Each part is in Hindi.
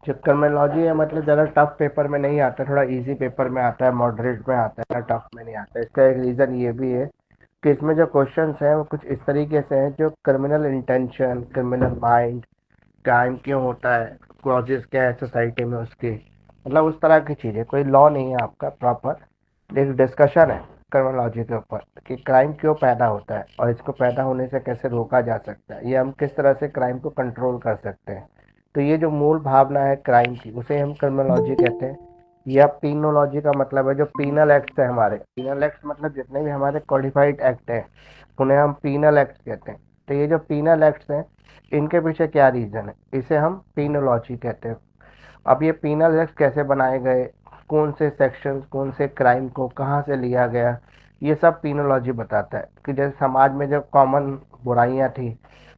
जो क्रिमिनोलॉजी है मतलब ज़्यादा टफ पेपर में नहीं आता, थोड़ा इजी पेपर में आता है, मॉडरेट में आता है, टफ में नहीं आता। इसका एक रीज़न ये भी है कि इसमें जो क्वेश्चंस हैं वो कुछ इस तरीके से हैं जो criminal intention, criminal mind, crime क्यों होता है, क्लॉजेस क्या है सोसाइटी में उसकी, मतलब उस तरह की चीज़ें। कोई लॉ नहीं है आपका प्रॉपर, एक डिस्कशन है क्रिमिनोलॉजी के ऊपर कि क्राइम क्यों पैदा होता है और इसको पैदा होने से कैसे रोका जा सकता है, ये हम किस तरह से क्राइम को कंट्रोल कर सकते हैं। तो ये जो मूल भावना है क्राइम की उसे हम क्रिमिनोलॉजी कहते हैं। या पीनोलॉजी का मतलब है जो पीनल एक्ट है हमारे, पीनल एक्ट मतलब जितने भी हमारे कॉडिफाइड एक्ट हैं उन्हें हम पीनल एक्ट कहते हैं। तो ये जो पीनल एक्ट्स हैं इनके पीछे क्या रीज़न है, इसे हम पीनोलॉजी कहते हैं। अब ये पीनल एक्ट कैसे बनाए गए, कौन से सेक्शंस कौन से क्राइम को कहाँ से लिया गया, ये सब पीनोलॉजी बताता है। कि जैसे समाज में जो कॉमन बुराइयाँ थी,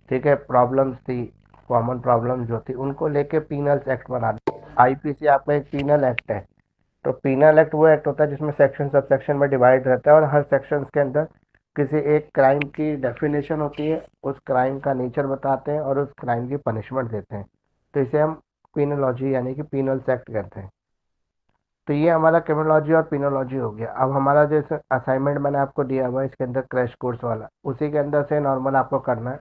ठीक है, प्रॉब्लम्स थी, कॉमन प्रॉब्लम जो थी उनको लेके पीनल्स एक्ट बना दिया। आईपीसी आपका एक पीनल एक्ट है। तो पीनल एक्ट वो एक्ट होता है जिसमें सेक्शन सब सेक्शन में डिवाइड रहता है और हर सेक्शन के अंदर किसी एक क्राइम की डेफिनेशन होती है, उस क्राइम का नेचर बताते हैं और उस क्राइम की पनिशमेंट देते हैं। तो इसे हम पीनोलॉजी यानी कि पीनल एक्ट कहते हैं। तो ये हमारा क्रिमिनोलॉजी और पीनोलॉजी हो गया। अब हमारा जो असाइनमेंट मैंने आपको दिया हुआ है इसके अंदर क्रैश कोर्स वाला, उसी के अंदर से नॉर्मल आपको करना है।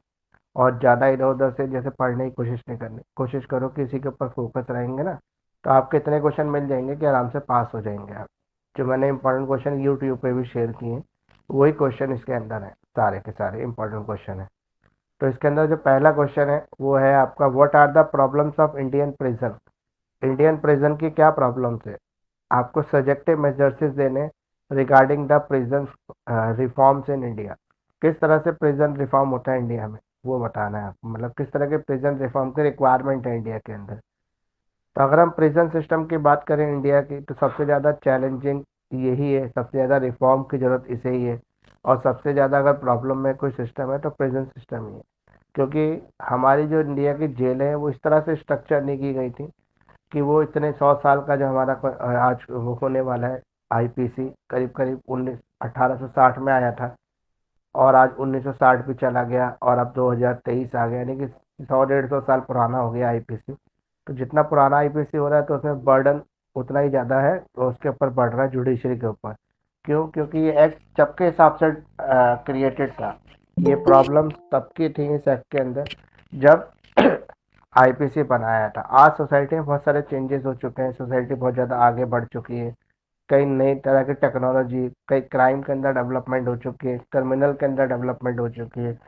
और ज़्यादा इधर उधर से जैसे पढ़ने की कोशिश नहीं करनी, कोशिश करो कि इसी के ऊपर फोकस रहेंगे ना तो आपके इतने क्वेश्चन मिल जाएंगे कि आराम से पास हो जाएंगे आप। जो मैंने इंपॉर्टेंट क्वेश्चन यूट्यूब पे भी शेयर किए हैं वही क्वेश्चन इसके अंदर है, सारे के सारे इंपॉर्टेंट क्वेश्चन है। तो इसके अंदर जो पहला क्वेश्चन है वो है आपका, what are the problems of Indian prison. Indian prison की क्या प्रॉब्लम्स है, आपको सजेक्टिव मेजर्स देने regarding the prison reforms in India. किस तरह से प्रिजन रिफॉर्म होता है इंडिया में वो बताना है आपको, मतलब किस तरह के प्रिजन रिफॉर्म की रिक्वायरमेंट है इंडिया के अंदर। तो अगर हम प्रिजन सिस्टम की बात करें इंडिया की तो सबसे ज़्यादा चैलेंजिंग यही है, सबसे ज़्यादा रिफॉर्म की ज़रूरत इसे ही है। और सबसे ज़्यादा अगर प्रॉब्लम में कोई सिस्टम है तो प्रिजन सिस्टम ही है। क्योंकि हमारी जो इंडिया की जेलें हैं वो इस तरह से स्ट्रक्चर नहीं की गई थी कि वो इतने 100 साल का जो हमारा आज वो होने वाला है आईपीसी, करीब करीब 1860 में आया था और आज 1960 भी चला गया और अब 2023 आ गया, यानी कि 100 150 साल पुराना हो गया आईपीसी। तो जितना पुराना आईपीसी हो रहा है तो उसमें बर्डन उतना ही ज़्यादा है, तो उसके ऊपर बढ़ रहा है जुडिशरी के ऊपर। क्यों? क्योंकि ये एक्ट सबके हिसाब से क्रिएटेड था। ये प्रॉब्लम्स तब की थी इस एक्ट के अंदर जब आईपीसी बनाया था। आज सोसाइटी में बहुत सारे चेंजेस हो चुके हैं, सोसाइटी बहुत ज़्यादा आगे बढ़ चुकी है, कई नई तरह की टेक्नोलॉजी, कई क्राइम के अंदर डेवलपमेंट हो चुकी है, क्रिमिनल के अंदर डेवलपमेंट हो चुकी है,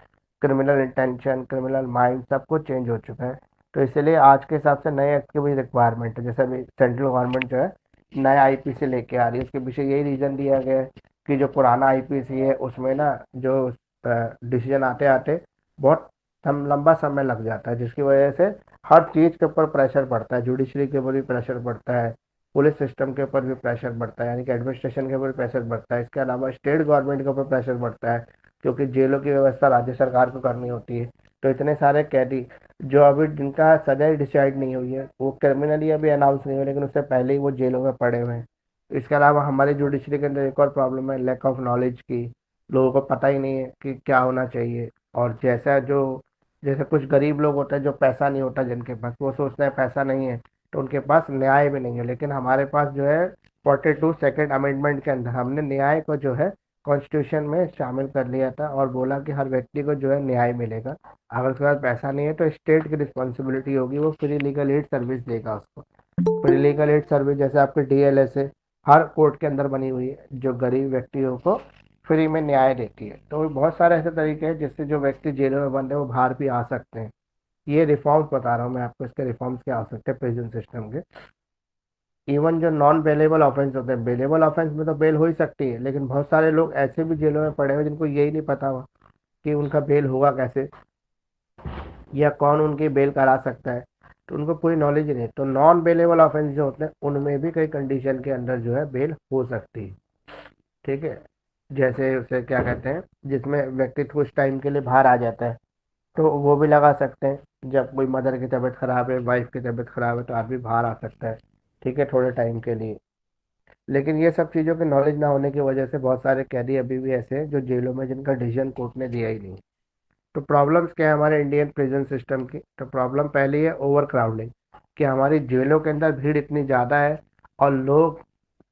क्रिमिनल इंटेंशन, क्रिमिनल माइंड सब कुछ चेंज हो चुका है। तो इसलिए आज के हिसाब से नए एक्ट की भी रिक्वायरमेंट है। जैसे अभी सेंट्रल गवर्नमेंट जो है नया आईपीसी लेके आ रही है, उसके पीछे यही रीज़न दिया गया है कि जो पुराना आईपीसी है उसमें ना जो डिसीजन आते आते बहुत लंबा समय लग जाता है, जिसकी वजह से हर चीज़ के ऊपर प्रेशर पड़ता है, जुडिशरी के ऊपर भी प्रेशर पड़ता है, पुलिस सिस्टम के ऊपर भी प्रेशर बढ़ता है, यानी कि एडमिनिस्ट्रेशन के ऊपर प्रेशर बढ़ता है। इसके अलावा स्टेट गवर्नमेंट के ऊपर प्रेशर बढ़ता है क्योंकि जेलों की व्यवस्था राज्य सरकार को करनी होती है। तो इतने सारे कैदी जो अभी जिनका सजा डिसाइड नहीं हुई है, वो क्रिमिनली अभी अनाउंस नहीं हुई लेकिन उससे पहले ही वो जेलों में पड़े हुए हैं। इसके अलावा हमारी जुडिशरी के अंदर एक और प्रॉब्लम है लैक ऑफ नॉलेज की। लोगों को पता ही नहीं है कि क्या होना चाहिए। और जैसा जो जैसे कुछ गरीब लोग होते हैं जो पैसा नहीं होता जिनके पास, वो सोचते हैं पैसा नहीं है तो उनके पास न्याय भी नहीं है। लेकिन हमारे पास जो है 42 सेकेंड अमेंडमेंट के अंदर हमने न्याय को जो है कॉन्स्टिट्यूशन में शामिल कर लिया था और बोला कि हर व्यक्ति को जो है न्याय मिलेगा। अगर उसके पास पैसा नहीं है तो स्टेट की रिस्पॉन्सिबिलिटी होगी, वो फ्री लीगल एड सर्विस देगा उसको। फ्री लीगल एड सर्विस जैसे आपके डीएलएस है, हर कोर्ट के अंदर बनी हुई है जो गरीब व्यक्तियों को फ्री में न्याय देती है। तो बहुत सारे ऐसे तरीके हैं जिससे जो व्यक्ति जेलों में बंद है वो बाहर भी आ सकते हैं। ये रिफॉर्म्स बता रहा हूँ मैं आपको, इसके रिफॉर्म्स क्या आ सकते हैं प्रिजन सिस्टम के। इवन जो नॉन बेलेबल ऑफेंस होते हैं, बेलेबल ऑफेंस में तो बेल हो ही सकती है लेकिन बहुत सारे लोग ऐसे भी जेलों में पड़े हुए जिनको यही नहीं पता हुआ कि उनका बेल होगा कैसे या कौन उनकी बेल करा सकता है। तो उनको पूरी नॉलेज नहीं है। तो नॉन बेलेबल ऑफेंस जो होते हैं उनमें भी कई कंडीशन के अंदर जो है बेल हो सकती है, ठीक है। जैसे उसे क्या कहते हैं, जिसमें व्यक्ति कुछ टाइम के लिए बाहर आ जाता है तो वो भी लगा सकते हैं। जब कोई मदर की तबीयत खराब है, वाइफ की तबीयत खराब है तो आदमी बाहर आ सकता है, ठीक है, थोड़े टाइम के लिए। लेकिन ये सब चीज़ों की नॉलेज ना होने की वजह से बहुत सारे कैदी अभी भी ऐसे हैं जो जेलों में जिनका डिसीजन कोर्ट ने दिया ही नहीं। तो प्रॉब्लम्स क्या है हमारे इंडियन प्रिजन सिस्टम की? तो प्रॉब्लम पहली है ओवर क्राउडिंग। कि हमारी जेलों के अंदर भीड़ इतनी ज़्यादा है और लोग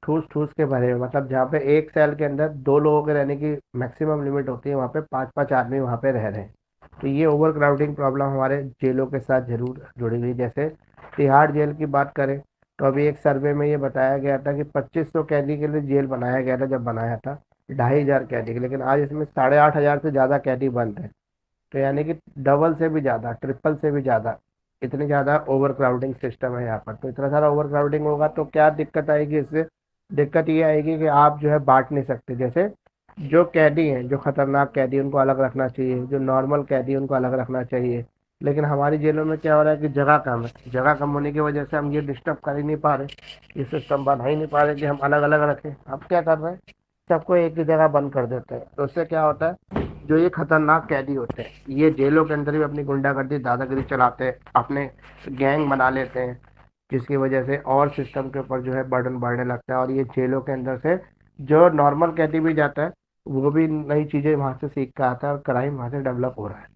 ठूस ठूस के भरे हुए, मतलब जहाँ पे एक सेल के अंदर 2 लोगों के रहने की मैक्सिमम लिमिट होती है, वहाँ पे 5-5 आदमी वहाँ पे रह रहे हैं। तो ये ओवर क्राउडिंग प्रॉब्लम हमारे जेलों के साथ जरूर जुड़ी हुई। जैसे तिहाड़ जेल की बात करें तो अभी एक सर्वे में ये बताया गया था कि 2500 कैदी के लिए जेल बनाया गया था जब बनाया था, 2500 कैदी के, लेकिन आज इसमें 8500 से ज़्यादा कैदी बंद है। तो यानी कि डबल से भी ज़्यादा, ट्रिपल से भी ज़्यादा, इतनी ज़्यादा ओवर क्राउडिंग सिस्टम है यहाँ पर। तो इतना सारा ओवर क्राउडिंग होगा तो क्या दिक्कत आएगी इससे? दिक्कत ये आएगी कि आप जो है बांट नहीं सकते। जैसे जो कैदी हैं, जो खतरनाक कैदी, उनको अलग रखना चाहिए, जो नॉर्मल कैदी उनको अलग रखना चाहिए। लेकिन हमारी जेलों में क्या हो रहा है कि जगह कम है, जगह कम होने की वजह से हम ये डिस्टर्ब कर ही नहीं पा रहे, ये सिस्टम बना ही नहीं पा रहे कि हम अलग अलग रखें। अब क्या कर रहे हैं, सबको एक ही जगह बंद कर देते हैं। तो उससे क्या होता है, जो ये खतरनाक कैदी होते हैं ये जेलों के अंदर भी अपनी गुंडागर्दी दादागिरी चलाते हैं, अपने गैंग बना लेते हैं, जिसकी वजह से और सिस्टम के ऊपर जो है बर्डन बढ़ने लगता है। और ये जेलों के अंदर से जो नॉर्मल कैदी भी जाता है वो भी नई चीज़ें वहाँ से सीख कर आता है और क्राइम वहाँ से डेवलप हो रहा है।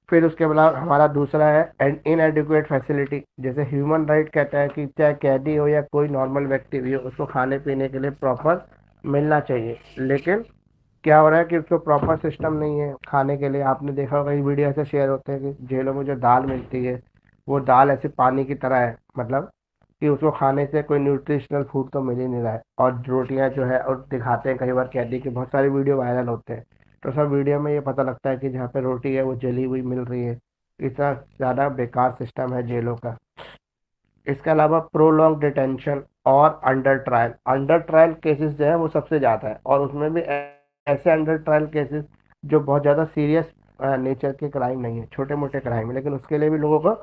फिर उसके बाद हमारा दूसरा है इनएडिक्वेट फैसिलिटी। जैसे ह्यूमन राइट कहता है कि चाहे कैदी हो या कोई नॉर्मल व्यक्ति भी हो, उसको खाने पीने के लिए प्रॉपर मिलना चाहिए। लेकिन क्या हो रहा है कि उसको प्रॉपर सिस्टम नहीं है खाने के लिए। आपने देखा होगा, ये वीडियो ऐसे शेयर होते हैं कि जेलों में जो दाल मिलती है वो दाल ऐसे पानी की तरह है, मतलब कि उसको खाने से कोई न्यूट्रिशनल फूड तो मिल ही नहीं रहा है। और रोटियां जो है, और दिखाते हैं कई बार कैदी के बहुत सारे वीडियो वायरल होते हैं, तो सब वीडियो में ये पता लगता है कि जहाँ पे रोटी है वो जली हुई मिल रही है। इतना ज़्यादा बेकार सिस्टम है जेलों का। इसके अलावा प्रोलॉन्ग डिटेंशन और अंडर ट्रायल केसेस जो है वो सबसे ज़्यादा है, और उसमें भी ऐसे अंडर ट्रायल केसेस जो बहुत ज़्यादा सीरियस नेचर के क्राइम नहीं है, छोटे मोटे क्राइम है, लेकिन उसके लिए भी लोगों को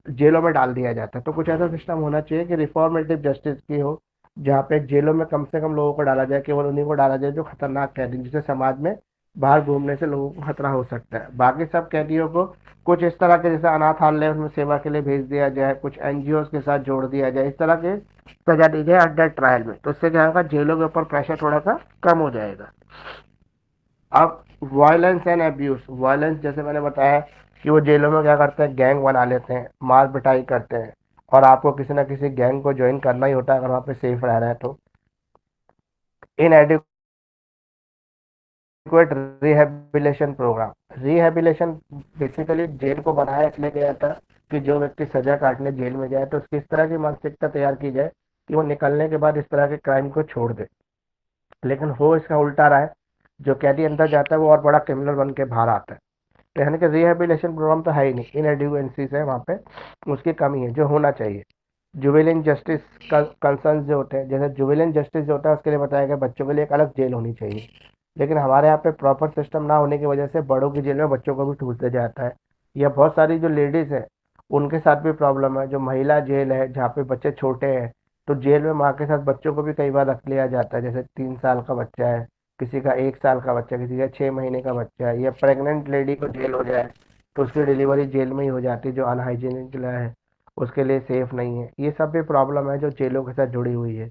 जेलों में डाल दिया जाता है। तो कुछ ऐसा सिस्टम होना चाहिए कि रिफॉर्मेटिव जस्टिस की हो, जहाँ पे जेलों में कम से कम लोगों को डाला जाए, केवल उन्हीं को डाला जाए जो खतरनाक कैदी, जिससे समाज में बाहर घूमने से लोगों को खतरा हो सकता है। बाकी सब कैदियों को कुछ इस तरह के, जैसे अनाथालय उसमें सेवा के लिए भेज दिया जाए, कुछ एनजीओ के साथ जोड़ दिया जाए, इस तरह के सजा दी जाए अंडर ट्रायल में। तो इससे क्या होगा, जेलों के ऊपर प्रेशर थोड़ा सा कम हो जाएगा। अब वायलेंस एंड अब्यूज, वायलेंस जैसे मैंने बताया कि वो जेलों में क्या करते हैं, गैंग बना लेते हैं, मार पिटाई करते हैं, और आपको किसी ना किसी गैंग को ज्वाइन करना ही होता है अगर वहाँ पे सेफ रह रहे हैं तो। Inadequate rehabilitation program, rehabilitation basically jail को बनाया इसलिए गया था कि जो व्यक्ति सजा काटने जेल में जाए तो उसकी इस तरह की मानसिकता तैयार की जाए कि वो निकलने के बाद इस तरह के क्राइम को छोड़ दे। लेकिन हो इसका उल्टा रहा है, जो कैदी अंदर जाता है वो और बड़ा क्रिमिनल बन के बाहर आता है। तो यानी कि रिहेबिलिटेशन प्रोग्राम तो है ही नहीं, इनएडिक्वेंसीज है वहाँ पे, उसकी कमी है जो होना चाहिए। जुवेनाइल जस्टिस कंसर्न जो होते हैं, जैसे जुवेनाइल जस्टिस जो होता है उसके लिए बताया गया बच्चों के लिए एक अलग जेल होनी चाहिए। लेकिन हमारे यहाँ पे प्रॉपर सिस्टम ना होने की वजह से बड़ों की जेल में बच्चों को भी ठूस दिया जाता है। या बहुत सारी जो लेडीज है उनके साथ भी प्रॉब्लम है। जो महिला जेल है जहाँ पे बच्चे छोटे हैं, तो जेल में माँ के साथ बच्चों को भी कई बार रख लिया जाता है। जैसे 3 साल का बच्चा है, किसी का 1 साल का बच्चा, किसी का 6 महीने का बच्चा है, या प्रेग्नेंट लेडी को जेल हो जाए तो उसकी डिलीवरी जेल में ही हो जाती है, जो अनहाइजीनिक है, उसके लिए सेफ नहीं है। ये सब भी प्रॉब्लम है जो जेलों के साथ जुड़ी हुई है।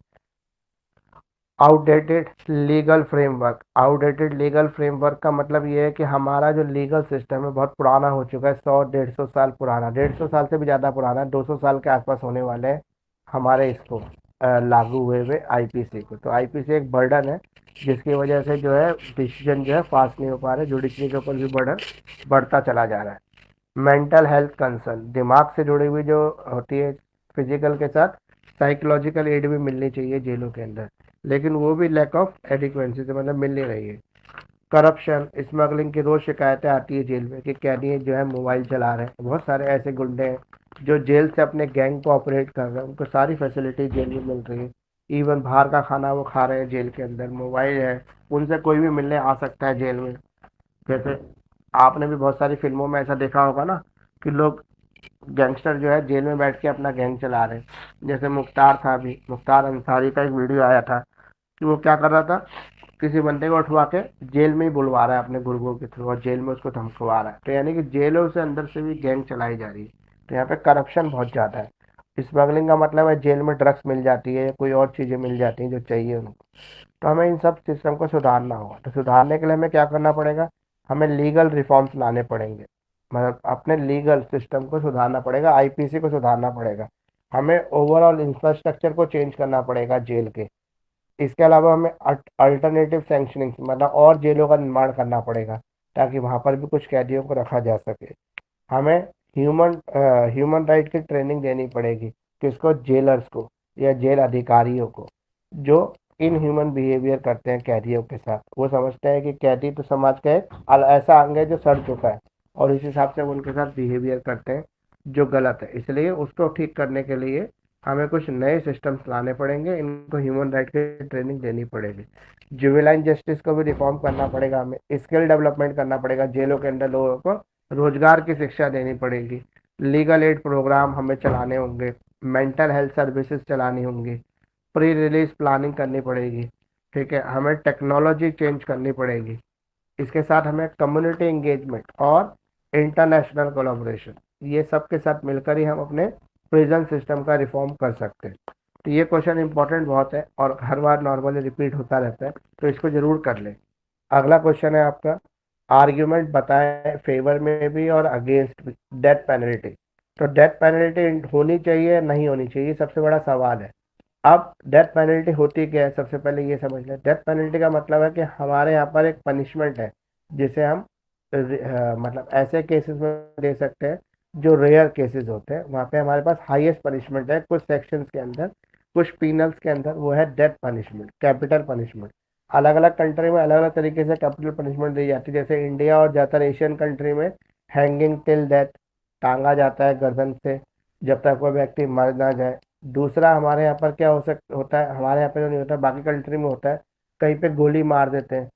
Outdated legal framework, outdated legal framework का मतलब ये है कि हमारा जो लीगल सिस्टम है बहुत पुराना हो चुका है, 100-150 साल पुराना, 150 साल से भी ज़्यादा पुराना है, 200 साल के आसपास होने वाले हैं हमारे इसको लागू हुए हुए आईपीसी को। तो आईपीसी एक बर्डन है जिसकी वजह से जो है डिसीजन जो है फास्ट नहीं हो पा रहे, जुडिशरी के ऊपर भी बर्डन बढ़ता चला जा रहा है। मेंटल हेल्थ कंसर्न, दिमाग से जुड़ी हुई जो होती है, फिजिकल के साथ साइकोलॉजिकल एड भी मिलनी चाहिए जेलों के अंदर, लेकिन वो भी लैक ऑफ एडिक्वेंसी से मतलब मिल नहीं रही है। करप्शन, स्मगलिंग की रोज शिकायतें आती है जेल में कि कैदी जो है मोबाइल चला रहे हैं। बहुत सारे ऐसे गुंडे हैं जो जेल से अपने गैंग को ऑपरेट कर रहे हैं, उनको सारी फैसिलिटी जेल में मिल रही है। इवन बाहर का खाना वो खा रहे हैं जेल के अंदर, मोबाइल है, उनसे कोई भी मिलने आ सकता है जेल में। जैसे आपने भी बहुत सारी फिल्मों में ऐसा देखा होगा ना कि लोग, गैंगस्टर जो है जेल में बैठ के अपना गैंग चला रहे हैं। जैसे मुख्तार था, भी मुख्तार अंसारी का एक वीडियो आया था कि वो क्या कर रहा था, किसी बंदे को उठवा के जेल में ही बुलवा रहा है अपने गुर्गों के थ्रू, और जेल में उसको धमकवा रहा है। तो यानी कि जेलों से अंदर से भी गैंग चलाई जा रही है। तो यहाँ पे करप्शन बहुत ज़्यादा है। स्मगलिंग का मतलब है जेल में ड्रग्स मिल जाती है या कोई और चीज़ें मिल जाती हैं जो चाहिए उनको। तो हमें इन सब सिस्टम को सुधारना होगा। तो सुधारने के लिए हमें क्या करना पड़ेगा, हमें लीगल रिफॉर्म्स लाने पड़ेंगे। मतलब अपने लीगल सिस्टम को सुधारना पड़ेगा, आईपीसी को सुधारना पड़ेगा, हमें ओवरऑल इंफ्रास्ट्रक्चर को चेंज करना पड़ेगा जेल के। इसके अलावा हमें अल्टरनेटिव सैंक्शनिंग मतलब और जेलों का निर्माण करना पड़ेगा, ताकि वहां पर भी कुछ कैदियों को रखा जा सके। हमें ह्यूमन ह्यूमन राइट की ट्रेनिंग देनी पड़ेगी, किसको, जेलर्स को या जेल अधिकारियों को, जो इनह्यूमन बिहेवियर करते हैं कैदियों के साथ। वो समझते हैं कि कैदी तो समाज का एक ऐसा अंग है जो सड़ चुका है, और इस हिसाब से वो उनके साथ बिहेवियर करते हैं जो गलत है। इसलिए उसको ठीक करने के लिए हमें कुछ नए सिस्टम्स लाने पड़ेंगे, इनको ह्यूमन राइट की ट्रेनिंग देनी पड़ेगी। जुवेनाइन जस्टिस को भी रिफॉर्म करना पड़ेगा, हमें स्किल डेवलपमेंट करना पड़ेगा, जेलों के अंदर लोगों को रोजगार की शिक्षा देनी पड़ेगी, लीगल एड प्रोग्राम हमें चलाने होंगे, मेंटल हेल्थ सर्विसेज चलानी होंगी, प्री रिलीज प्लानिंग करनी पड़ेगी। ठीक है, हमें टेक्नोलॉजी चेंज करनी पड़ेगी। इसके साथ हमें कम्युनिटी एंगेजमेंट और इंटरनेशनल कोलैबोरेशन, ये सब के साथ मिलकर ही हम अपने प्रिजन सिस्टम का रिफॉर्म कर सकते हैं। तो ये क्वेश्चन इंपॉर्टेंट बहुत है और हर बार नॉर्मली रिपीट होता रहता है, तो इसको जरूर कर लें। अगला क्वेश्चन है आपका, आर्ग्यूमेंट बताएं फेवर में भी और अगेंस्ट भी डेथ पेनल्टी। तो डेथ पेनल्टी होनी चाहिए नहीं होनी चाहिए, सबसे बड़ा सवाल है। अब डेथ पेनल्टी होती क्या है, सबसे पहले ये समझ लें। डेथ पेनल्टी का मतलब है कि हमारे यहाँ पर एक पनिशमेंट है जिसे हम मतलब ऐसे केसेस में दे सकते हैं जो रेयर केसेस होते हैं, वहाँ पे हमारे पास हाईएस्ट पनिशमेंट है कुछ सेक्शंस के अंदर, कुछ पीनल्स के अंदर, वो है डेथ पनिशमेंट, कैपिटल पनिशमेंट। अलग अलग कंट्री में अलग अलग तरीके से कैपिटल पनिशमेंट दी जाती है, जैसे इंडिया और ज़्यादातर एशियन कंट्री में हैंगिंग टिल डेथ, टांगा जाता है गर्दन से जब तक कोई व्यक्ति मर ना जाए। दूसरा हमारे यहाँ पर क्या होता है, हमारे यहाँ पे जो नहीं होता, बाकी कंट्री में होता है, कहीं पे गोली मार देते हैं,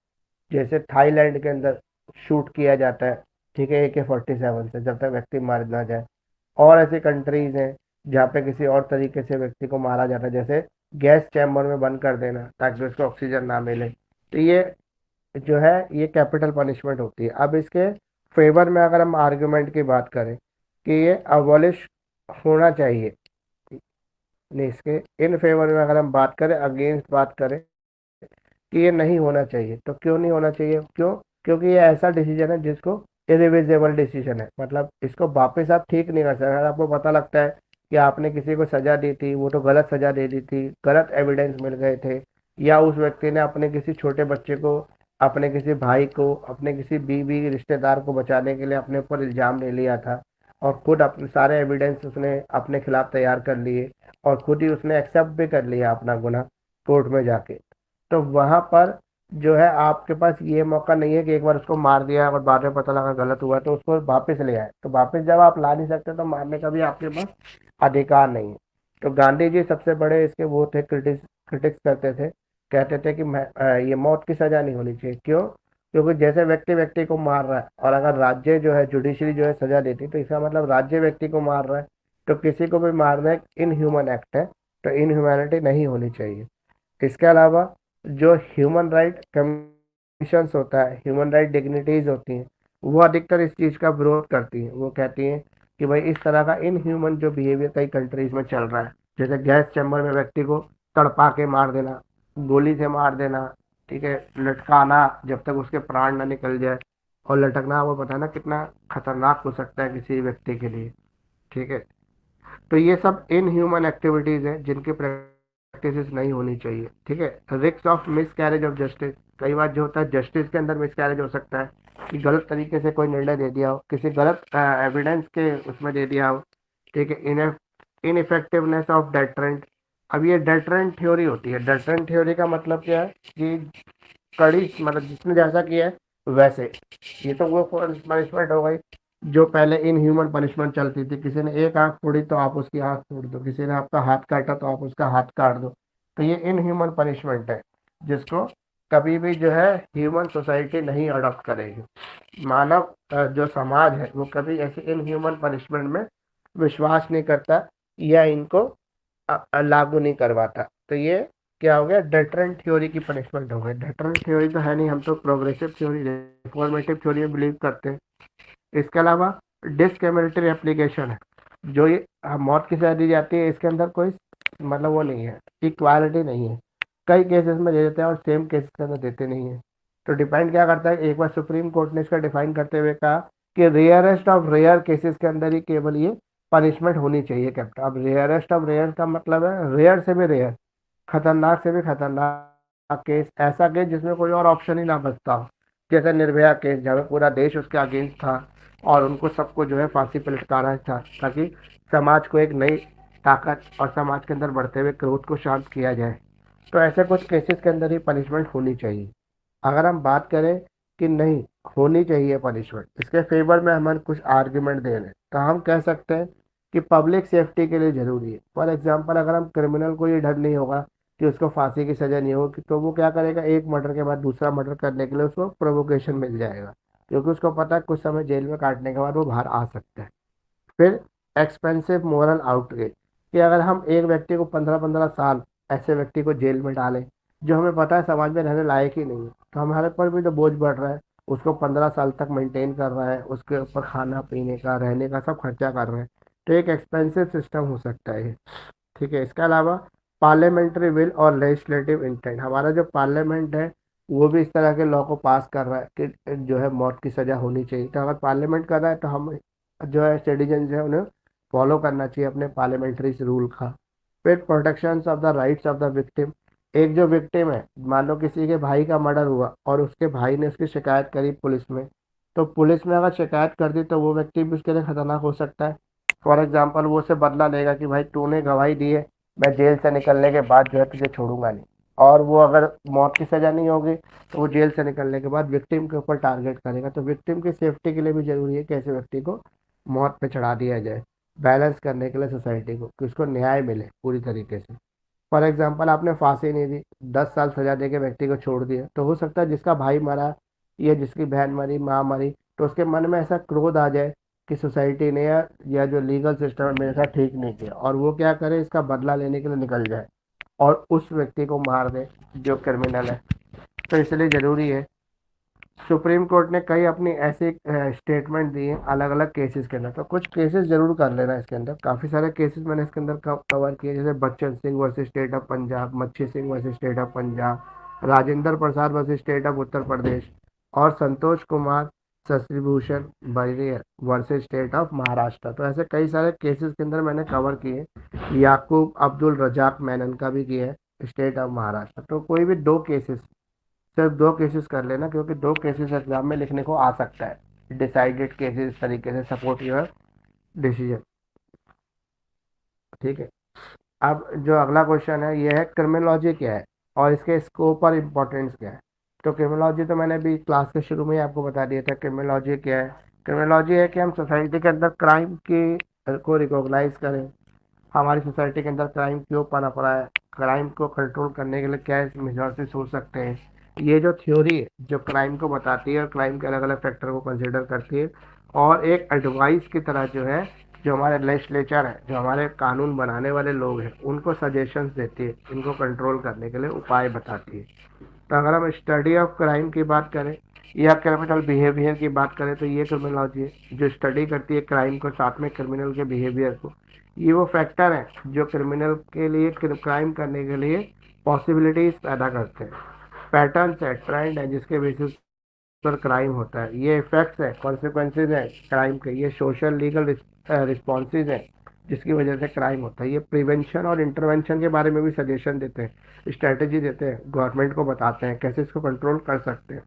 जैसे थाईलैंड के अंदर शूट किया जाता है, ठीक है, AK-47 से, जब तक व्यक्ति मार ना जाए। और ऐसी कंट्रीज हैं जहाँ पे किसी और तरीके से व्यक्ति को मारा जाता है, जैसे गैस चैम्बर में बंद कर देना ताकि उसको ऑक्सीजन ना मिले। तो ये जो है ये कैपिटल पनिशमेंट होती है। अब इसके फेवर में अगर हम आर्गुमेंट की बात करें कि ये अबॉलिश होना चाहिए, नहीं, इसके इन फेवर में अगर हम बात करें, अगेंस्ट बात करें कि ये नहीं होना चाहिए, तो क्यों नहीं होना चाहिए, क्यों? क्योंकि ये ऐसा डिसीजन है जिसको इरिविजेबल डिसीजन है, मतलब इसको वापस आप ठीक नहीं कर सकते। अगर आपको पता लगता है कि आपने किसी को सजा दी थी, वो तो गलत सजा दे दी थी, गलत एविडेंस मिल गए थे, या उस व्यक्ति ने अपने किसी छोटे बच्चे को, अपने किसी भाई को, अपने किसी बीवी रिश्तेदार को बचाने के लिए अपने ऊपर इल्जाम ले लिया था, और खुद अपने सारे एविडेंस उसने अपने खिलाफ तैयार कर लिए, और खुद ही उसने एक्सेप्ट भी कर लिया अपना गुनाह कोर्ट में जाके, तो वहां पर जो है आपके पास ये मौका नहीं है कि एक बार उसको मार दिया और बाद में पता लगा गलत हुआ तो उसको वापस ले आए। तो वापस जब आप ला नहीं सकते तो मारने का भी आपके पास अधिकार नहीं है। तो गांधी जी सबसे बड़े इसके वो थे, क्रिटिक्स करते थे, कहते थे कि ये मौत की सजा नहीं होनी चाहिए। क्यों? क्योंकि जैसे व्यक्ति व्यक्ति को मार रहा है, और अगर राज्य जो है जुडिशरी जो है सजा देती, तो इसका मतलब राज्य व्यक्ति को मार रहा है, तो किसी को भी मारना एक इनह्यूमन एक्ट है, तो इनह्यूमैनिटी नहीं होनी चाहिए। इसके अलावा जो ह्यूमन राइट कमीशंस होता है, ह्यूमन राइट डिग्निटीज होती हैं, वो अधिकतर इस चीज़ का विरोध करती हैं। वो कहती हैं कि भाई इस तरह का इनह्यूमन जो बिहेवियर कई कंट्रीज में चल रहा है, जैसे गैस चैम्बर में व्यक्ति को तड़पा के मार देना, गोली से मार देना, ठीक है, लटकाना जब तक उसके प्राण ना निकल जाए, और लटकना वो पता है ना कितना खतरनाक हो सकता है किसी व्यक्ति के लिए। ठीक है, तो ये सब इनह्यूमन एक्टिविटीज हैं जिनकी प्रैक्टिस नहीं होनी चाहिए। ठीक है, risk of miss carriage of justice, कई बार जो होता है जस्टिस के अंदर मिस कैरेज हो सकता है कि गलत तरीके से कोई निर्णय दे दिया हो, किसी गलत एविडेंस के उसमें दे दिया हो। ठीक है, इनइफेक्टिवनेस ऑफ डेटरेंट। अब ये डेटरेंट थ्योरी होती है, डेटरेंट थ्योरी का मतलब क्या है कि कड़ी, मतलब जिसने जैसा किया है वैसे, ये तो वो पनिशमेंट हो गई जो पहले इन ह्यूमन पनिशमेंट चलती थी, किसी ने एक आंख फोड़ी तो आप उसकी आंख फोड़ दो, किसी ने आपका हाथ काटा तो आप उसका हाथ काट दो। तो ये इन ह्यूमन पनिशमेंट है जिसको कभी भी जो है ह्यूमन सोसाइटी नहीं अडॉप्ट करेगी। मानव जो समाज है वो कभी ऐसे इन ह्यूमन पनिशमेंट में विश्वास नहीं करता, या इनको लागू नहीं करवाता। तो ये क्या हो गया, डेटरेंट थ्योरी की पनिशमेंट हो गई। डेटरेंट थ्योरी तो है नहीं, हम तो प्रोग्रेसिव थ्योरी, रिफॉर्मेटिव थ्योरी में बिलीव करते हैं। इसके अलावा डिस्क्रिमिनेटरी एप्लीकेशन है, जो ये मौत की सजा दी जाती है, इसके अंदर कोई मतलब वो नहीं है, इक्वालिटी नहीं है। कई केसेस में दे देते हैं और सेम केसेस के अंदर देते नहीं है। तो डिपेंड क्या करता है, एक बार सुप्रीम कोर्ट ने इसका डिफाइन करते हुए कहा कि रेयरेस्ट ऑफ रेयर केसेस के अंदर ही केवल ये पनिशमेंट होनी चाहिए कैप्टन। अब रेयरेस्ट ऑफ रेयर का मतलब है रेयर से भी रेयर, खतरनाक से भी खतरनाक केस, ऐसा केस जिसमें कोई और ऑप्शन ही ना बचता हो, जैसे निर्भया केस जहाँ पे पूरा देश उसके अगेंस्ट था और उनको सबको जो है फांसी पर लटकाना था, ताकि समाज को एक नई ताकत और समाज के अंदर बढ़ते हुए क्रोध को शांत किया जाए। तो ऐसे कुछ केसेस के अंदर ही पनिशमेंट होनी चाहिए। अगर हम बात करें कि नहीं होनी चाहिए पनिशमेंट, इसके फेवर में हम कुछ आर्ग्यूमेंट दे रहे हैं, तो हम कह सकते हैं कि पब्लिक सेफ्टी के लिए जरूरी है। फॉर एग्जाम्पल, अगर हम क्रिमिनल को ये डर नहीं होगा कि उसको फांसी की सजा नहीं होगी, तो वो क्या करेगा, एक मर्डर के बाद दूसरा मर्डर करने के लिए उसको प्रोवोकेशन मिल जाएगा, क्योंकि उसको पता है कुछ समय जेल में काटने के बाद वो बाहर आ सकता है। फिर एक्सपेंसिव मोरल आउटरीच, कि अगर हम एक व्यक्ति को 15-15 साल ऐसे व्यक्ति को जेल में डालें जो हमें पता है समाज में रहने लायक ही नहीं है, तो हमारे पर भी तो बोझ बढ़ रहा है। उसको 15 साल तक मेंटेन कर रहा है, उसके ऊपर खाना पीने का रहने का सब खर्चा कर रहे हैं, तो एक एक्सपेंसिव सिस्टम हो सकता है ये। ठीक है, इसके अलावा पार्लियामेंट्री विल और लेजिस्लेटिव इंटेंट, हमारा जो पार्लियामेंट है वो भी इस तरह के लॉ को पास कर रहा है कि जो है मौत की सजा होनी चाहिए। तो अगर पार्लियामेंट कर रहा है तो हम जो है सिटीजन है उन्हें फॉलो करना चाहिए अपने पार्लियामेंट्री रूल का। फिर protection of the rights of the victim, एक जो विक्टिम है, मान लो किसी के भाई का मर्डर हुआ और उसके भाई ने उसकी शिकायत करी पुलिस में, तो पुलिस में अगर शिकायत कर दी तो वो व्यक्ति भी उसके लिए खतरनाक हो सकता है। फॉर एग्जाम्पल, वो उसे बदला लेगा कि भाई तूने गवाही दी है, मैं जेल से निकलने के बाद जो है तुझे छोड़ूंगा नहीं। और वो अगर मौत की सजा नहीं होगी तो वो जेल से निकलने के बाद विक्टिम के ऊपर टारगेट करेगा। तो विक्टिम की सेफ्टी के लिए भी जरूरी है कि ऐसे व्यक्ति को मौत पे चढ़ा दिया जाए, बैलेंस करने के लिए सोसाइटी को, कि उसको न्याय मिले पूरी तरीके से। फॉर एग्जाम्पल, आपने फांसी नहीं दी, 10 साल सजा दे के व्यक्ति को छोड़ दिया, तो हो सकता है जिसका भाई मरा या जिसकी बहन मरी, माँ मरी, तो उसके मन में ऐसा क्रोध आ जाए कि सोसाइटी ने या जो लीगल सिस्टम है मेरे साथ ठीक नहीं किया, और वो क्या करे, इसका बदला लेने के लिए निकल जाए और उस व्यक्ति को मार दे जो क्रिमिनल है। तो इसलिए जरूरी है, सुप्रीम कोर्ट ने कई अपनी ऐसे स्टेटमेंट दिए अलग अलग केसेस के अंदर, तो कुछ केसेस जरूर कर लेना। इसके अंदर काफ़ी सारे केसेस मैंने इसके अंदर कवर किए, जैसे Bachan Singh versus state of Punjab, Machhi Singh versus state of Punjab, Rajendra Prasad versus state of Uttar Pradesh, और Santosh Kumar Shashibhushan Bariyar versus state of Maharashtra. तो ऐसे कई सारे केसेस के अंदर मैंने कवर किए। याकूब अब्दुल रजाक मैनन का भी किया है स्टेट ऑफ महाराष्ट्र। तो कोई भी दो केसेस, सिर्फ दो केसेस कर लेना, क्योंकि दो केसेस एग्जाम में लिखने को आ सकता है, डिसाइडेड केसेस इस तरीके से सपोर्ट योर डिसीजन। ठीक है, अब जो अगला क्वेश्चन है ये है क्रिमिनोलॉजी क्या है और इसके स्कोप और इम्पोर्टेंस क्या है। तो क्रिमिनोलॉजी तो मैंने अभी क्लास के शुरू में ही आपको बता दिया था। क्रिमिनोलॉजी क्या है? क्रिमिनोलॉजी है कि हम सोसाइटी के अंदर क्राइम की को रिकॉग्नाइज करें, हमारी सोसाइटी के अंदर क्राइम क्यों पनप रहा है, क्राइम को कंट्रोल करने के लिए क्या मेजर्स हो सकते हैं। ये जो थ्योरी है जो क्राइम को बताती है और क्राइम के अलग अलग फैक्टर को कंसिडर करती है, और एक एडवाइस की तरह जो है, जो हमारे लेजिस्लेचर है, जो हमारे कानून बनाने वाले लोग हैं, उनको सजेशंस देती है, इनको कंट्रोल करने के लिए उपाय बताती है। तो अगर हम स्टडी ऑफ क्राइम की बात करें या क्रिमिनल बिहेवियर की बात करें, तो ये क्रिमिनोलॉजी है जो स्टडी करती है क्राइम को, साथ में क्रिमिनल के बिहेवियर को। ये वो फैक्टर है जो क्रिमिनल के लिए क्राइम करने के लिए पॉसिबिलिटीज पैदा करते हैं, पैटर्न्स है, ट्रेंड है जिसके बेसिस पर क्राइम होता है, ये इफेक्ट्स है, कॉन्सिक्वेंसेज है क्राइम के, ये सोशल लीगल रिस्पॉन्सेज है जिसकी वजह से क्राइम होता है, ये प्रिवेंशन और इंटरवेंशन के बारे में भी सजेशन देते हैं, स्ट्रेटेजी देते हैं, गवर्नमेंट को बताते हैं कैसे इसको कंट्रोल कर सकते हैं।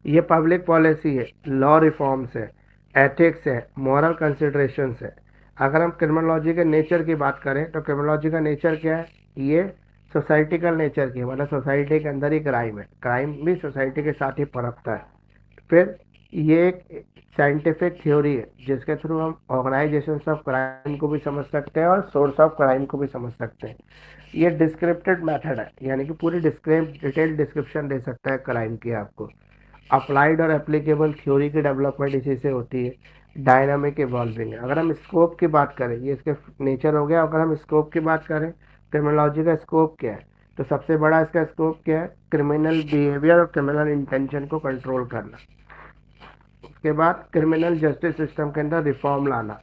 ये पब्लिक पॉलिसी है, लॉ रिफॉर्म्स है, एथिक्स है, मॉरल कंसिडरेशंस है। अगर हम क्रिमिनोलॉजी के नेचर की बात करें तो क्रिमिनोलॉजी का नेचर क्या है, ये सोसाइटिकल नेचर की, मतलब सोसाइटी के अंदर ही क्राइम है, क्राइम भी सोसाइटी के साथ ही पनपता है। फिर ये एक साइंटिफिक थ्योरी है जिसके थ्रू हम ऑर्गेनाइजेशन ऑफ क्राइम को भी समझ सकते हैं और सोर्स ऑफ क्राइम को भी समझ सकते हैं। ये डिस्क्रिप्टिव मेथड है, यानी कि पूरी डिटेल डिस्क्रिप्शन दे सकता है क्राइम की आपको। अप्लाइड और एप्लीकेबल थ्योरी की डेवलपमेंट इसी से होती है। डायनामिक इवॉल्विंग है। अगर हम स्कोप की बात करें, ये इसके नेचर हो गया। अगर हम स्कोप की बात करें, क्रिमिनोलॉजी का स्कोप क्या है, तो सबसे बड़ा इसका स्कोप क्या है, क्रिमिनल बिहेवियर और क्रिमिनल इंटेंशन को कंट्रोल करना। उसके बाद क्रिमिनल जस्टिस सिस्टम के अंदर रिफॉर्म लाना।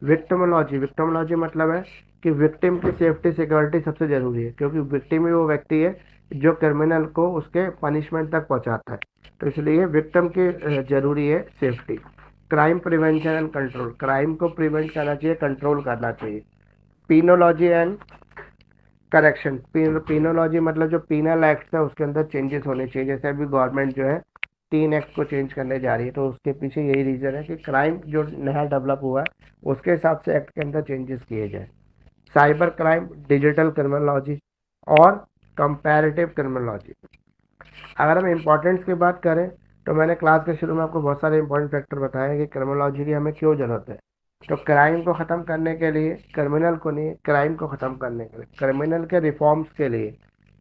विक्टिमोलॉजी, विक्टिमोलॉजी मतलब है कि विक्टिम की सेफ्टी सिक्योरिटी सबसे जरूरी है, क्योंकि विक्टिम ही वो व्यक्ति है जो क्रिमिनल को उसके पनिशमेंट तक पहुंचाता है। तो इसलिए विक्टिम की जरूरी है safety. Crime prevention and control, crime को प्रिवेंट करना चाहिए, कंट्रोल करना चाहिए। पीनोलॉजी एंड करेक्शन, पीनोलॉजी मतलब जो पीनल एक्ट है उसके अंदर चेंजेस होने चाहिए। जैसे अभी गवर्नमेंट जो है 3 एक्ट को चेंज करने जा रही है, तो उसके पीछे यही रीज़न है कि क्राइम जो नया डेवलप हुआ है उसके हिसाब से एक्ट के अंदर चेंजेस किए जाए। साइबर क्राइम, डिजिटल क्रिमिनोलॉजी और कंपैरेटिव क्रिमिनोलॉजी। अगर हम इम्पोर्टेंस की बात करें तो मैंने क्लास के शुरू में आपको बहुत सारे इंपॉर्टेंट फैक्टर बताए कि क्रिमिनोलॉजी की हमें क्यों ज़रूरत है। तो क्राइम को ख़त्म करने के लिए, क्रिमिनल को नहीं, क्राइम को ख़त्म करने के लिए, क्रिमिनल के रिफॉर्म्स के लिए,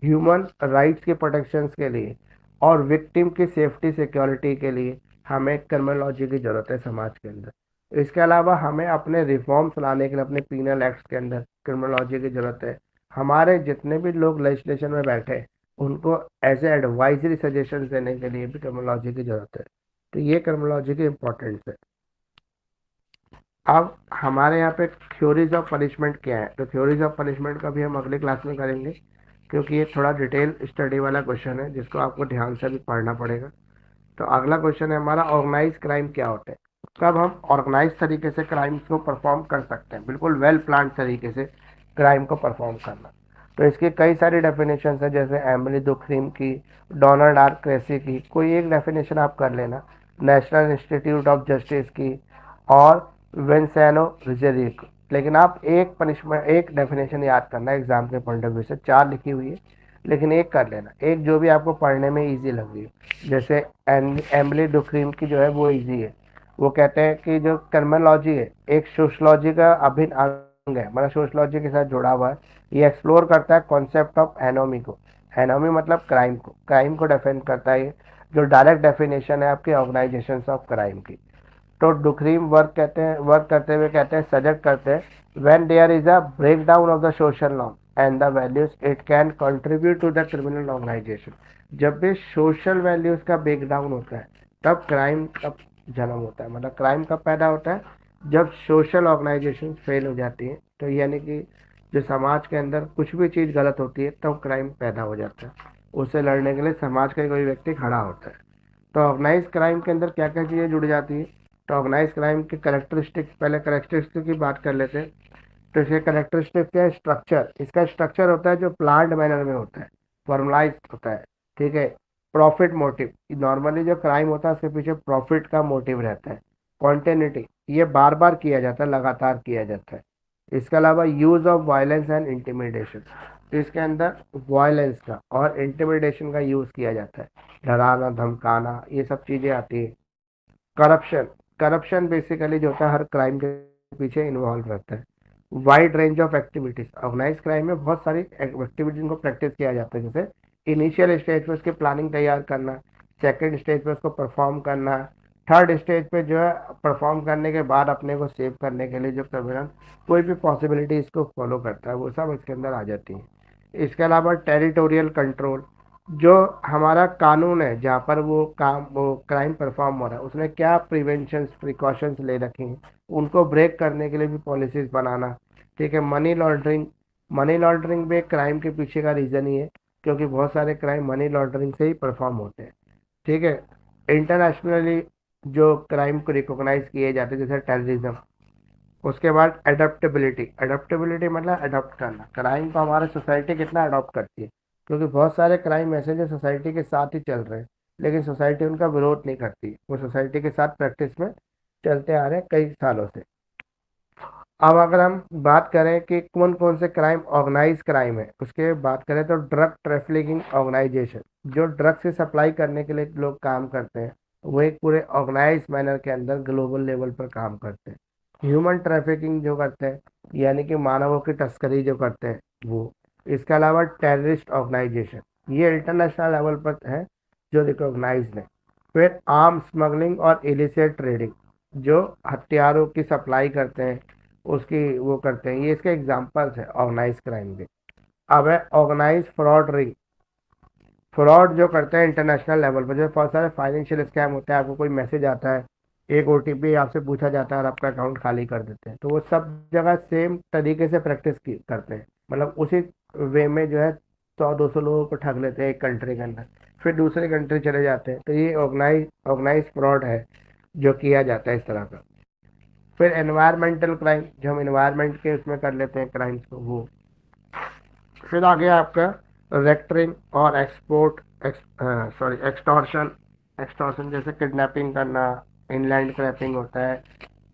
ह्यूमन राइट्स के प्रोटेक्शंस के लिए और विक्टिम की सेफ्टी सिक्योरिटी के लिए हमें क्रिमिनोलॉजी की ज़रूरत है समाज के अंदर। इसके अलावा हमें अपने रिफॉर्म्स लाने के लिए अपने पीनल एक्ट्स के अंदर क्रिमिनोलॉजी की ज़रूरत है। हमारे जितने भी लोग लेजिस्लेशन में बैठे हैं उनको एज ए एडवाइजरी सजेशन देने के लिए भी क्रिमिनोलॉजी की ज़रूरत है। तो ये क्रिमिनोलॉजी की इम्पोर्टेंस है। अब हमारे यहाँ पे थ्योरीज ऑफ पनिशमेंट क्या है, तो थ्योरीज ऑफ पनिशमेंट का भी हम अगले क्लास में करेंगे, क्योंकि ये थोड़ा डिटेल स्टडी वाला क्वेश्चन है जिसको आपको ध्यान से भी पढ़ना पड़ेगा। तो अगला क्वेश्चन है हमारा, ऑर्गेनाइज क्राइम क्या होता है। कब हम ऑर्गेनाइज तरीके से क्राइम्स को परफॉर्म कर सकते हैं, बिल्कुल वेल प्लान तरीके से क्राइम को परफॉर्म करना। तो इसकी कई सारी डेफिनेशन है, जैसे एमिली दुखरीम की, डोनाल्ड आर क्रेसी की, कोई एक डेफिनेशन आप कर लेना, नेशनल इंस्टीट्यूट ऑफ जस्टिस की और वेंसेनो रिजेरी की। लेकिन आप एक पनिशमेंट, एक डेफिनेशन याद करना एग्जाम के पॉइंट ऑफ व्यू से, 4 लिखी हुई है लेकिन एक कर लेना, एक जो भी आपको पढ़ने में इजी लग रही है। जैसे एमिली डुक्रीम की जो है वो इजी है। वो कहते हैं कि जो कर्मोलॉजी है एक सोशलॉजी का अभिन्न अंग है, मतलब सोशलॉजी के साथ जुड़ा हुआ है। ये एक्सप्लोर करता है कॉन्सेप्ट ऑफ एनोमी को। एनोमी मतलब क्राइम को डिफाइन करता है ये, जो डायरेक्ट डेफिनेशन है आपके ऑर्गेनाइजेशन ऑफ क्राइम की। तो डुकरीम वर्क करते हुए कहते हैं, सजेस्ट करते हैं, when there is a break down of the social norm and the values it can contribute to the criminal organisation. जब भी सोशल वैल्यूज का ब्रेक डाउन होता है तब क्राइम का जन्म होता है, मतलब क्राइम कब पैदा होता है, जब सोशल ऑर्गेनाइजेशन फेल हो जाती है। तो यानी कि जो समाज के अंदर कुछ भी चीज़ गलत होती है तब क्राइम पैदा हो जाता है। उससे लड़ने के लिए समाज का कोई व्यक्ति खड़ा होता है। तो ऑर्गेनाइज क्राइम के अंदर क्या क्या चीज़ें जुड़ जाती है, तो ऑर्गेनाइज क्राइम के करेक्टरिस्टिक्स, पहले करेक्टरिस्टिक की बात कर लेते हैं। तो इसके करेक्टरिस्टिक क्या है, स्ट्रक्चर, इसका स्ट्रक्चर होता है जो प्लान्ड मैनर में होता है, फॉर्मलाइज होता है, ठीक है। प्रॉफिट मोटिव, नॉर्मली जो क्राइम होता है उसके पीछे प्रॉफिट का मोटिव रहता है। कॉन्टिन्यूटी, ये बार बार किया जाता है, लगातार किया जाता है। इसके अलावा use of violence and intimidation, तो इसके अंदर वायलेंस का और इंटिमिडेशन का यूज किया जाता है, डराना धमकाना, ये सब चीजें आती है। करप्शन, करप्शन बेसिकली जो होता है हर क्राइम के पीछे इन्वॉल्व रहता है। Wide range of activities, organise crime में बहुत सारी एक्टिविटीज को प्रैक्टिस किया जाता है, जैसे इनिशियल स्टेज पे उसकी प्लानिंग तैयार करना, सेकंड स्टेज पे उसको परफॉर्म करना, थर्ड स्टेज पे जो है परफॉर्म करने के बाद अपने को सेव करने के लिए जो क्रिमिनल कोई भी पॉसिबिलिटी इसको फॉलो करता है वो सब इसके अंदर आ जाती है। इसके अलावा टेरिटोरियल कंट्रोल, जो हमारा कानून है जहाँ पर वो क्राइम परफॉर्म हो रहा है उसने क्या प्रिवेंशन प्रिकॉशंस ले रखी हैं, उनको ब्रेक करने के लिए भी पॉलिसीज बनाना, ठीक है। मनी लॉन्ड्रिंग, मनी लॉन्ड्रिंग भी एक क्राइम के पीछे का रीज़न ही है, क्योंकि बहुत सारे क्राइम मनी लॉन्ड्रिंग से ही परफॉर्म होते हैं, ठीक है। इंटरनेशनली जो क्राइम को रिकॉग्नाइज किए जाते हैं जैसे टेररिज्म। उसके बाद अडेप्टेबिलिटी, अडेप्टेबिलिटी मतलब अडॉप्ट करना, क्राइम को हमारे सोसाइटी कितना अडॉप्ट करती है, क्योंकि बहुत सारे क्राइम ऐसे जो सोसाइटी के साथ ही चल रहे हैं लेकिन सोसाइटी उनका विरोध नहीं करती, वो सोसाइटी के साथ प्रैक्टिस में चलते आ रहे हैं कई सालों से। अब अगर हम बात करें कि कौन कौन से क्राइम ऑर्गेनाइज क्राइम है, उसके बात करें तो ड्रग ट्रैफिकिंग ऑर्गेनाइजेशन, जो ड्रग से सप्लाई करने के लिए लोग काम करते हैं वो एक पूरे ऑर्गेनाइज मैनर के अंदर ग्लोबल लेवल पर काम करते हैं। ह्यूमन ट्रैफिकिंग जो करते हैं यानी कि मानवों की तस्करी जो करते हैं वो। इसके अलावा टेररिस्ट ऑर्गेनाइजेशन, ये इंटरनेशनल लेवल पर है जो रिकॉग्नाइज्ड है। फिर आर्म स्मगलिंग और इलिसिट ट्रेडिंग, जो हथियारों की सप्लाई करते हैं उसकी वो करते हैं, ये इसके एग्जांपल्स है ऑर्गेनाइज क्राइम के। अब है ऑर्गेनाइज फ्रॉड रिंग, फ्रॉड जो करते हैं इंटरनेशनल लेवल पर, जो बहुत सारे फाइनेंशियल स्कैम होते हैं, आपको कोई मैसेज आता है, एक ओटीपी आपसे पूछा जाता है और आपका अकाउंट खाली कर देते हैं, तो वो सब जगह सेम तरीके से प्रैक्टिस करते हैं, मतलब उसी वे में जो है 100-200 लोगों को ठग लेते हैं एक कंट्री के अंदर, फिर दूसरे कंट्री चले जाते हैं। तो ये ऑर्गेनाइज फ्रॉड है जो किया जाता है इस तरह का। फिर एनवायरमेंटल क्राइम, जो हम एनवायरमेंट के उसमें कर लेते हैं क्राइम्स को, वो। फिर आ गया आपका रेक्टरिंग और एक्सटॉर्शन। एक्सटॉर्शन जैसे किडनैपिंग करना, इनलैंड क्रैपिंग होता है,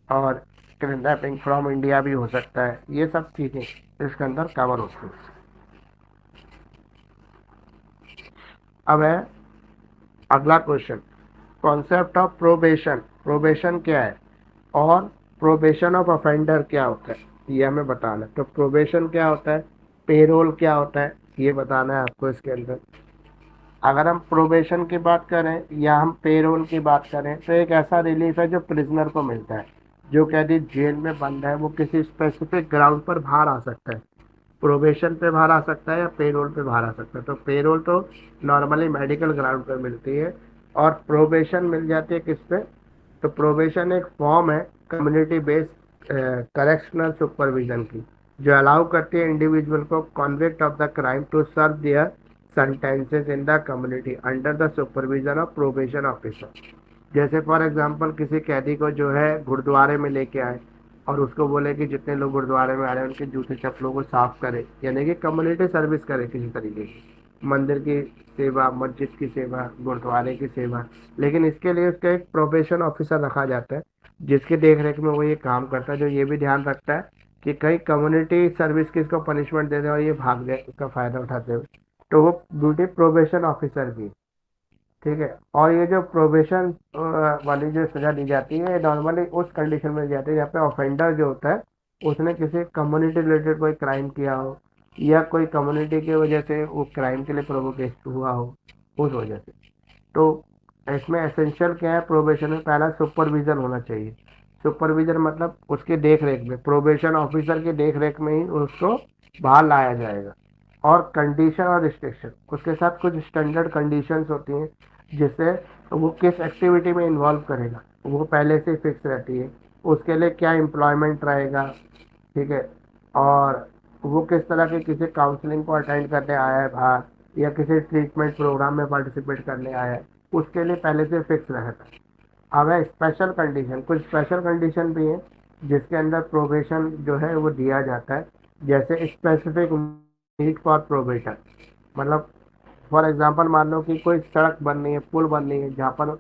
और किडनैपिंग फ्रॉम इंडिया भी हो सकता है। ये सब चीज़ें इसके अंदर कवर होती हैं। अब है अगला question, concept of probation. Probation क्या है और प्रोबेशन ऑफ ऑफेंडर क्या होता है, ये हमें बताना है। तो प्रोबेशन क्या होता है, पेरोल क्या होता है, ये बताना है आपको इसके अंदर। अगर हम प्रोबेशन की बात करें या हम पेरोल की बात करें, तो एक ऐसा रिलीफ है जो प्रिजनर को मिलता है। जो कैदी जेल में बंद है वो किसी स्पेसिफिक ग्राउंड पर बाहर आ सकता है। प्रोबेशन पे बाहर आ सकता है या पेरोल पे बाहर आ सकता है। तो पेरोल तो नॉर्मली मेडिकल ग्राउंड पर मिलती है, और प्रोबेशन मिल जाती है किस पे। तो प्रोबेशन एक फॉर्म है कम्युनिटी बेस्ड करेक्शनल सुपरविजन की, जो अलाउ करती है इंडिविजुअल को convict of the crime to serve their sentences in the community under the supervision of probation officer। जैसे फॉर एग्जांपल किसी कैदी को जो है गुरुद्वारे में लेके आए और उसको बोले कि जितने लोग गुरुद्वारे में आ रहे हैं उनके जूते चप्पलों को साफ करे, यानी कि कम्युनिटी सर्विस करे किसी तरीके की, मंदिर की सेवा, मस्जिद की सेवा, गुरुद्वारे की सेवा। लेकिन इसके लिए उसका एक प्रोबेशन ऑफिसर रखा जाता है जिसकी देख रेख में वो ये काम करता है, जो ये भी ध्यान रखता है कि कहीं कम्युनिटी सर्विस की इसको पनिशमेंट दे दे और ये भाग जाए उसका फायदा उठाते हुए। तो वो ड्यूटी प्रोबेशन ऑफिसर की। ठीक है। और ये जो प्रोबेशन वाली जो सजा दी जाती है नॉर्मली उस कंडीशन में दी जाती है जहाँ पे ऑफेंडर जो होता है उसने किसी कम्युनिटी रिलेटेड कोई क्राइम किया हो, या कोई कम्युनिटी की वजह से वो क्राइम के लिए प्रोवोकेट हुआ हो उस वजह से। तो इसमें एसेंशियल क्या है, प्रोबेशन में पहला सुपरविजन होना चाहिए। सुपरविजन मतलब उसके देख रेख में, प्रोबेशन ऑफिसर की देख रेख में ही उसको बाहर लाया जाएगा। और कंडीशन और रिस्ट्रिक्शन, उसके साथ कुछ स्टैंडर्ड कंडीशंस होती हैं जिससे वो किस एक्टिविटी में इन्वॉल्व करेगा वो पहले से फिक्स रहती है। उसके लिए क्या एम्प्लॉयमेंट रहेगा, ठीक है, और वो किस तरह के किसी काउंसलिंग को अटेंड करने आया है बाहर, या किसी ट्रीटमेंट प्रोग्राम में पार्टिसिपेट करने आया है, उसके लिए पहले से फिक्स रहता है। अब है स्पेशल कंडीशन, कुछ स्पेशल कंडीशन भी है जिसके अंदर प्रोबेशन जो है वो दिया जाता है। जैसे स्पेसिफिक नीड फॉर प्रोबेशन, मतलब फॉर एग्जांपल मान लो कि कोई सड़क बन रही है, पुल बन रही है जहाँ पर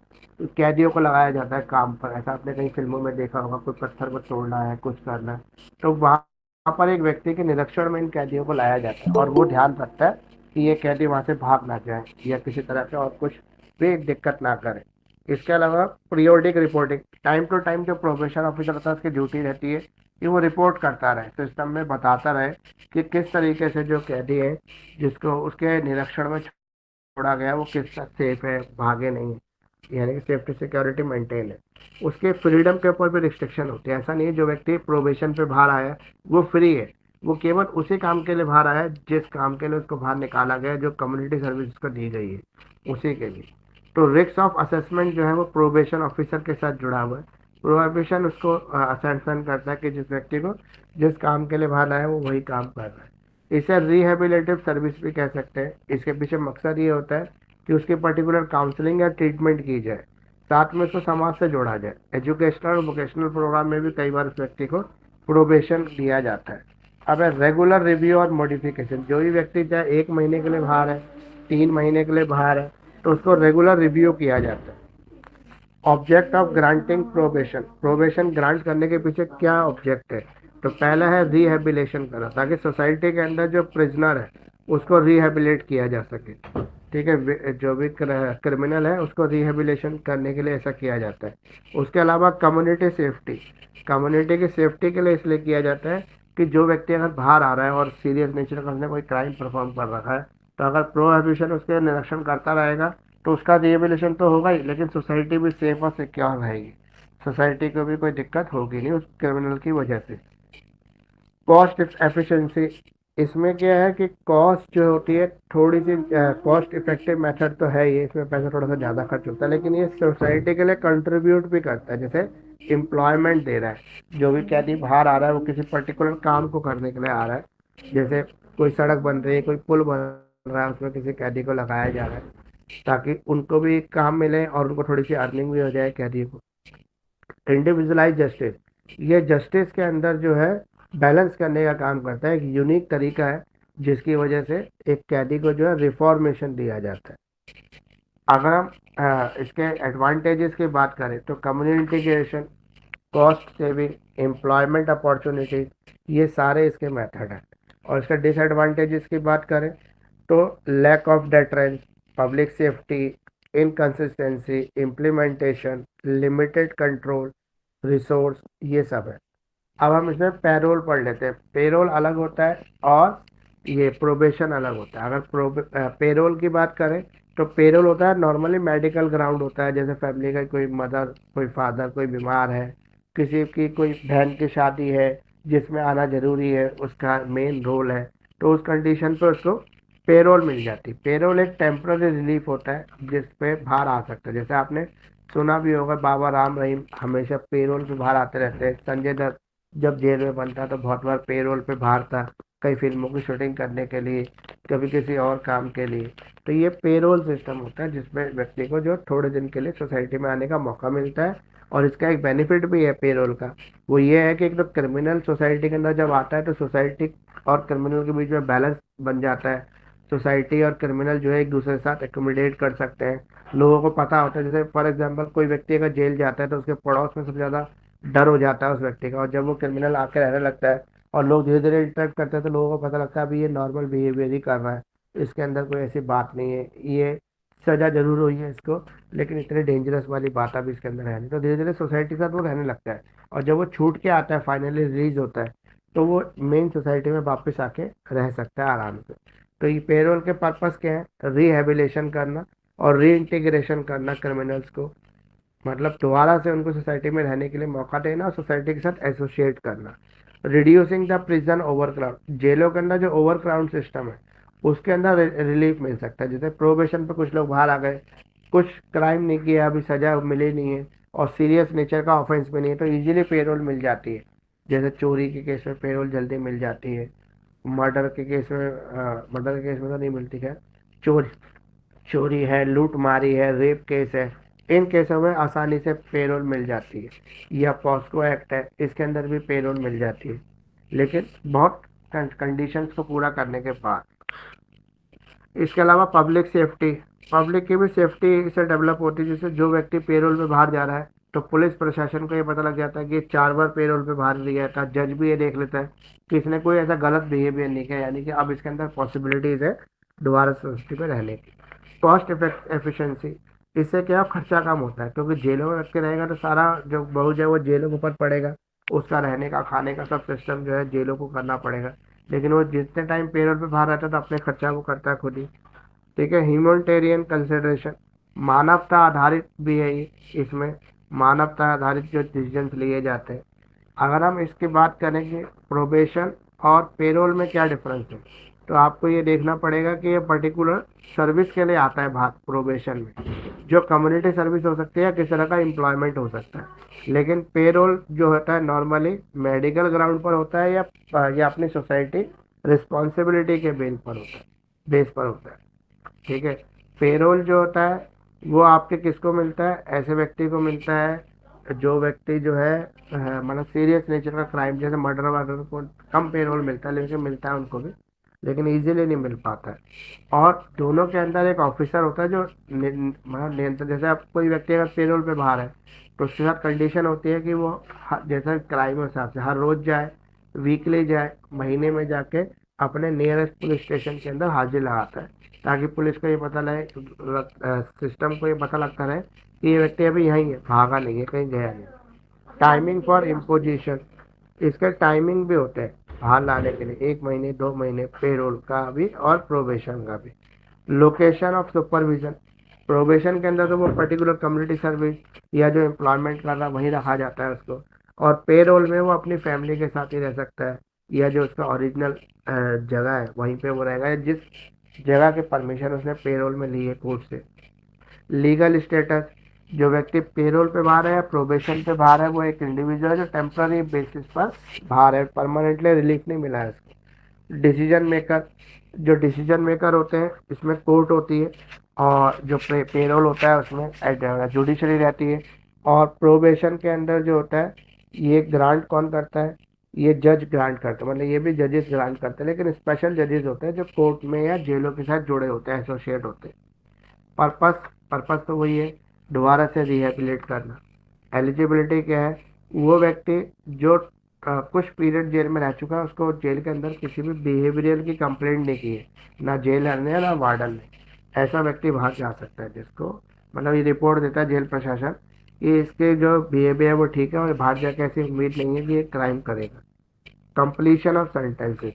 कैदियों को लगाया जाता है काम पर। ऐसा आपने कई फिल्मों में देखा होगा, कोई पत्थर को तोड़ना है, कुछ करना है, तो वहाँ पर एक व्यक्ति के निरीक्षण में इन कैदियों को लाया जाता है और वो ध्यान रखता है कि ये कैदी वहाँ से भाग ना जाए या किसी तरह से और कुछ भी दिक्कत ना करे। इसके अलावा periodic reporting, time to time जो प्रोबेशन ऑफिसर होता है उसकी ड्यूटी रहती है कि वो रिपोर्ट करता रहे, सिस्टम में बताता रहे कि किस तरीके से जो कैदी है जिसको उसके निरीक्षण में छोड़ा गया वो किस तक सेफ है, भागे नहीं है, यानी कि सेफ्टी सिक्योरिटी मेंटेन है। उसके फ्रीडम के ऊपर भी रिस्ट्रिक्शन होती है। ऐसा नहीं है जो व्यक्ति प्रोबेशन पे बाहर आया है वो फ्री है, वो केवल उसी काम के लिए बाहर आया है जिस काम के लिए उसको बाहर निकाला गया है, जो कम्युनिटी सर्विस उसको दी गई है उसी के लिए। तो रिस्क ऑफ असेसमेंट जो है वो प्रोबेशन ऑफिसर के साथ जुड़ा हुआ है। प्रोबेशन उसको असेसमेंट करता है कि जिस व्यक्ति को जिस काम के लिए बाहर आया है वो वही काम कर रहा है। इसे रिहेबिलिटेटिव सर्विस भी कह सकते हैं। इसके पीछे मकसद ये होता है कि उसकी पर्टिकुलर काउंसलिंग या ट्रीटमेंट की जाए, साथ में उसको समाज से जोड़ा जाए। एजुकेशनल और वोकेशनल प्रोग्राम में भी कई बार उस व्यक्ति को प्रोबेशन दिया जाता है। अब है रेगुलर रिव्यू और मॉडिफिकेशन। जो भी व्यक्ति चाहे 1 महीने के लिए बाहर है, 3 महीने के लिए बाहर है, तो उसको रेगुलर रिव्यू किया जाता है। Object of granting probation, probation grant करने के पीछे क्या ऑब्जेक्ट है। तो पहला है रिहेबिलेशन करना, ताकि सोसाइटी के अंदर जो प्रिजनर है उसको रिहेबिलेट किया जा सके। ठीक है, जो भी क्रिमिनल है उसको रिहेबिलेशन करने के लिए ऐसा किया जाता है। उसके अलावा कम्युनिटी सेफ्टी, कम्युनिटी की सेफ्टी के लिए इसलिए किया जाता है कि जो व्यक्ति अगर बाहर आ रहा है और सीरियस नेचर का उसने कोई क्राइम परफॉर्म कर रखा है, तो अगर प्रोहिबिशन उसके निरीक्षण करता रहेगा तो उसका रिहेबिलिटेशन तो होगा ही, लेकिन सोसाइटी भी सेफ और सिक्योर रहेगी। सोसाइटी को भी कोई दिक्कत होगी नहीं उस क्रिमिनल की वजह से। कॉस्ट एफिशिएंसी, इसमें क्या है कि कॉस्ट जो होती है थोड़ी सी कॉस्ट इफेक्टिव मेथड तो है ये, इसमें पैसा थोड़ा सा ज़्यादा खर्च होता है, लेकिन ये सोसाइटी के लिए कंट्रीब्यूट भी करता है। जैसे एम्प्लॉयमेंट दे रहा है, जो भी कैदी बाहर आ रहा है वो किसी पर्टिकुलर काम को करने के लिए आ रहा है। जैसे कोई सड़क बन रही है, कोई पुल बन रहा है, उसमें किसी कैदी को लगाया जा रहा है, ताकि उनको भी काम मिले और उनको थोड़ी सी अर्निंग भी हो जाए कैदी को। इंडिविजुअलाइज जस्टिस, ये जस्टिस के अंदर जो है बैलेंस करने का काम करता है, एक यूनिक तरीका है जिसकी वजह से एक कैदी को जो है रिफॉर्मेशन दिया जाता है। अगर हम इसके एडवांटेजेस की बात करें तो community integration, cost saving, employment opportunities, ये सारे इसके मेथड हैं। और इसका डिसएडवांटेजेस की बात करें तो lack of deterrence, public safety, inconsistency, implementation, limited control, resource, ये सब है। अब हम इसमें पैरोल पढ़ लेते हैं। पेरोल अलग होता है और ये प्रोबेशन अलग होता है। अगर पेरोल की बात करें तो पेरोल होता है नॉर्मली मेडिकल ग्राउंड होता है, जैसे फैमिली का कोई मदर, कोई फादर, कोई बीमार है, किसी की कोई बहन की शादी है जिसमें आना जरूरी है, उसका मेन रोल है, तो उस कंडीशन पे उसको पेरोल मिल जाती है। पेरोल एक टेम्पररी रिलीफ होता है जिस पे बाहर आ सकता है। जैसे आपने सुना भी होगा बाबा राम रहीम हमेशा पेरोल पे बाहर आते रहते हैं। संजय दत्त जब जेल में बनता तो बहुत बार पेरोल पे बाहर था, कई फिल्मों की शूटिंग करने के लिए, कभी किसी और काम के लिए। तो ये पेरोल सिस्टम होता है जिसमें व्यक्ति को जो थोड़े दिन के लिए सोसाइटी में आने का मौका मिलता है। और इसका एक बेनिफिट भी है पेरोल का, वो ये है कि एक तो क्रिमिनल सोसाइटी के अंदर जब आता है तो सोसाइटी और क्रिमिनल के बीच में बैलेंस बन जाता है। सोसाइटी और क्रिमिनल जो है एक दूसरे के साथ एकोमोडेट कर सकते हैं। लोगों को पता होता है, जैसे फॉर एग्जांपल कोई व्यक्ति अगर जेल जाता है तो उसके पड़ोस में सबसे ज़्यादा डर हो जाता है उस व्यक्ति का। और जब वो क्रिमिनल आके रहने लगता है और लोग धीरे धीरे इंटरेक्ट करते हैं तो लोगों को पता लगता है अभी ये नॉर्मल बिहेवियर ही कर रहा है, इसके अंदर कोई ऐसी बात नहीं है, ये सजा जरूर हुई है इसको, लेकिन इतनी डेंजरस वाली बात अभी इसके अंदर है नहीं। तो धीरे धीरे सोसाइटी के साथ वो रहने लगता है। और जब वो छूट के आता है, फाइनली रिलीज होता है, तो वो मेन सोसाइटी में वापस आके रह सकता है आराम से। तो ये पेरोल के पर्पस क्या है? रिहेबिलेशन करना और री इंटीग्रेशन करना क्रिमिनल्स को, मतलब दोबारा से उनको सोसाइटी में रहने के लिए मौका देना और सोसाइटी के साथ एसोसिएट करना। रिड्यूसिंग द प्रिजन ओवरक्राउड, जेलों के अंदर जो ओवरक्राउड सिस्टम है उसके अंदर रिलीफ मिल सकता है। जैसे प्रोबेशन पे कुछ लोग बाहर आ गए, कुछ क्राइम नहीं किया, अभी सजा मिली नहीं है और सीरियस नेचर का ऑफेंस भी नहीं है, तो इजीली पेरोल मिल जाती है। जैसे चोरी के केस में पेरोल जल्दी मिल जाती है, मर्डर के केस में, मर्डर के केस में तो नहीं मिलती है, चोरी चोरी है, लूट मारी है, रेप केस है, इन केसों में आसानी से पेरोल मिल जाती है। या पॉस्को एक्ट है, इसके अंदर भी पेरोल मिल जाती है, लेकिन बहुत कंडीशंस को पूरा करने के बाद। इसके अलावा पब्लिक सेफ्टी, पब्लिक की भी सेफ्टी इससे डेवलप होती है। जैसे जो व्यक्ति पेरोल पे बाहर जा रहा है तो पुलिस प्रशासन को ये पता लग जाता है कि ये 4 बार पेरोल पे बाहर गया था, जज भी ये देख लेता है कि इसने कोई ऐसा गलत बिहेवियर नहीं किया, यानी कि अब इसके अंदर पॉसिबिलिटीज है दोबारा सोसाइटी पे रहने की। कॉस्ट एफिशिएंसी, इससे क्या खर्चा कम होता है, क्योंकि जेलों में रख के रहेगा तो सारा जो बोझ है वो जेलों के ऊपर पड़ेगा, उसका रहने का खाने का सब सिस्टम जो है जेलों को करना पड़ेगा। लेकिन वो जितने टाइम पेरोल पे बाहर रहता है तो अपने खर्चा वो करता है खुद ही। ठीक है, ह्यूमैनिटेरियन कंसिडरेशन, मानवता आधारित भी है ये, इसमें मानवता आधारित जो डिसीजन लिए जाते हैं। अगर हम इसकी बात करेंगे प्रोबेशन और पेरोल में क्या डिफरेंस है, तो आपको ये देखना पड़ेगा कि ये पर्टिकुलर सर्विस के लिए आता है बात प्रोबेशन में, जो कम्युनिटी सर्विस हो सकती है या किस तरह का एम्प्लॉयमेंट हो सकता है। लेकिन पेरोल जो होता है नॉर्मली मेडिकल ग्राउंड पर होता है या अपनी सोसाइटी रिस्पॉन्सिबिलिटी के बेस पर होता है। ठीक है, पेरोल जो होता है वो आपके किसको मिलता है? ऐसे व्यक्ति को मिलता है जो व्यक्ति जो है मतलब सीरियस नेचर का क्राइम, जैसे मर्डर वर्डर को कम पेरोल मिलता है, लेकिन मिलता है उनको भी, लेकिन इजीली नहीं मिल पाता है। और दोनों के अंदर एक ऑफिसर होता है जो मतलब नियंत्रण, जैसे आप कोई व्यक्ति अगर पेरोल पे बाहर है तो उसके साथ कंडीशन होती है कि वो जैसा क्राइम हिसाब से हर रोज जाए, वीकली जाए, महीने में जाके अपने नियरेस्ट पुलिस स्टेशन के अंदर हाजिर लगाता है, ताकि पुलिस को ये पता लगे, सिस्टम को ये पता लगता रहे कि ये व्यक्ति अभी यहीं है, भागा नहीं है, कहीं गया नहीं। टाइमिंग फॉर इम्पोजिशन, इसके टाइमिंग भी होते हैं बाहर लाने के लिए, 1 महीने 2 महीने पेरोल का भी और प्रोबेशन का भी। लोकेशन ऑफ सुपरविजन, प्रोबेशन के अंदर तो वो पर्टिकुलर कम्युनिटी सर्विस या जो एम्प्लॉयमेंट कर रहा है वहीं रखा जाता है उसको, और पेरोल में वो अपनी फैमिली के साथ ही रह सकता है, या जो उसका ओरिजिनल जगह है वहीं पे वो रहेगा, जिस जगह के परमिशन उसने पेरोल में ली है कोर्ट से। लीगल स्टेटस, जो व्यक्ति पेरोल पे बाहर है या प्रोबेशन पे बाहर है वो एक इंडिविजुअल है जो टेम्पररी बेसिस पर बाहर है, परमानेंटली रिलीफ नहीं मिला है उसको। डिसीजन मेकर, जो डिसीजन मेकर होते हैं इसमें कोर्ट होती है, और जो पेरोल होता है उसमें जुडिशरी रहती है। और प्रोबेशन के अंदर जो होता है, ये ग्रांट कौन करता है? ये जज ग्रांट करते हैं, मतलब ये भी जजेस ग्रांट करते हैं, लेकिन स्पेशल जजेस होते हैं जो कोर्ट में या जेलों के साथ जुड़े होते हैं, एसोसिएट होते हैं। पर्पस पर्पस तो वही है, दोबारा से रिहेबिलिट करना। एलिजिबिलिटी क्या है? वो व्यक्ति जो कुछ पीरियड जेल में रह चुका है, उसको जेल के अंदर किसी भी बिहेवियरल की कंप्लेंट नहीं की है, ना जेलर ने ना वार्डन ने, ऐसा व्यक्ति बाहर जा सकता है, जिसको मतलब ये रिपोर्ट देता है जेल प्रशासन कि इसके जो बिहेवियर है वो ठीक है और बाहर जाके ऐसी उम्मीद नहीं है कि ये क्राइम करेगा। कंप्लीशन ऑफ सेंटेंसेस,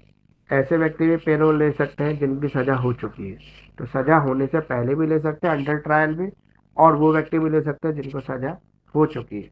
ऐसे व्यक्ति भी पेरोल ले सकते हैं जिनकी सज़ा हो चुकी है। तो सज़ा होने से पहले भी ले सकते हैं, अंडर ट्रायल भी, और वो व्यक्ति भी ले सकते हैं जिनको सज़ा हो चुकी है।